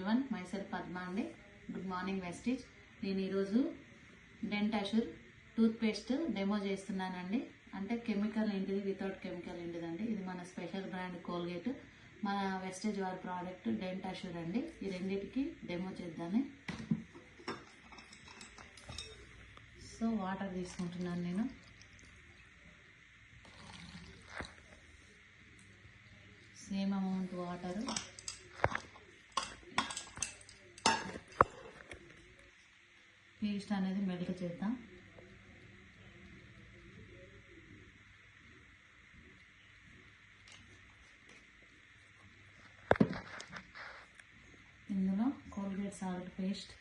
Everyone, myself Padma అండి. Good morning Vestige. నేను ఈరోజు డెంటాష్యూర్ టూత్ పేస్ట్ డెమో చేస్తున్నానండి. అంటే కెమికల్ ఏంటిది, వితౌట్ కెమికల్ ఏంటిదండి. ఇది మన స్పెషల్ బ్రాండ్ కోల్గేట్, మన వెస్టేజ్ వారి ప్రోడక్ట్ డెంటాష్యూర్ అండి. ఈ రెండింటికి డెమో చేద్దామని. సో వాటర్ తీసుకుంటున్నాను నేను. Same amount water. పేస్ట్ అనేది మెల్ట్ చేద్దాం. ఇందులో కోల్గేట్ సాల్ట్ పేస్ట్,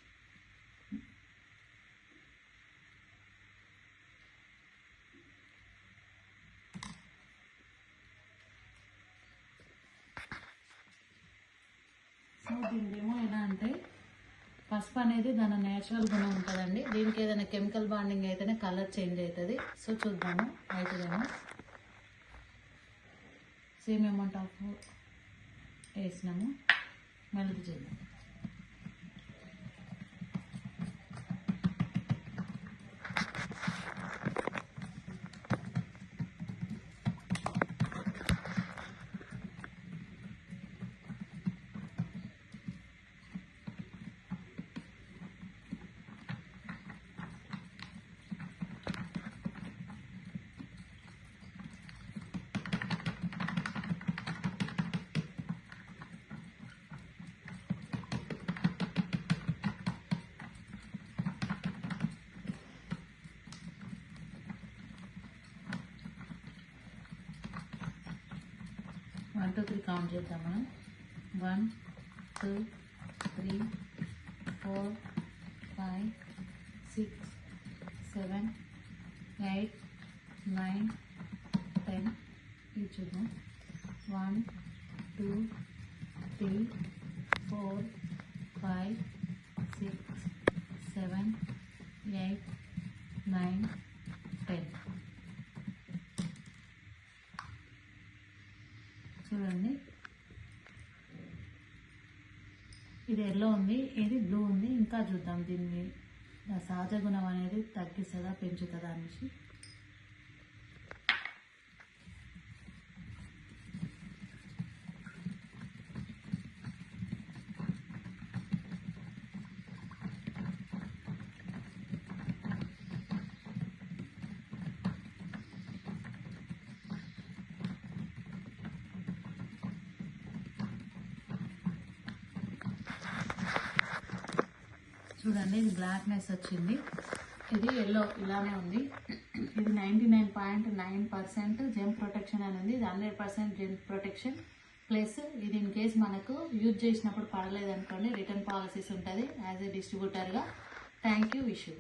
సో దీనికేమో ఎలా అంటే పసుపు అనేది దాని నేచురల్ గుణం ఉంటుందండి. దీనికి ఏదైనా కెమికల్ బాండింగ్ అయితేనే కలర్ చేంజ్ అవుతుంది. సో చూద్దాము అవుతుందేమో. సేమ్ అమౌంట్ ఆఫ్ వేసినాము, మెల్ట్ చేద్దాం. వన్ 2 3 కౌంట్ చేద్దాం మనం. 1 2 3 4 5 6 7 8 9 10. ఇది చూద్దాం. 1 2 3 4 5 6 7 8 9 10. చూడండి, ఇది ఎల్లో ఉంది, ఇది బ్లూ ఉంది. ఇంకా చూద్దాం దీన్ని సహజ గుణం అనేది తగ్గిస్తుందా పెంచుతుందా అనేసి. చూడండి, ఇది బ్లాక్నెస్ వచ్చింది, ఇది ఎల్లో ఇలానే ఉంది. ఇది 99.9% జెమ్ ప్రొటెక్షన్ అని ఉంది. ఇది 100% జెమ్ ప్రొటెక్షన్ ప్లస్ ఇది ఇన్ కేస్ మనకు యూజ్ చేసినప్పుడు పడలేదనుకోండి రిటర్న్ పాలసీస్ ఉంటుంది యాజ్ ఏ డిస్ట్రిబ్యూటర్గా. Thank you. Wish you.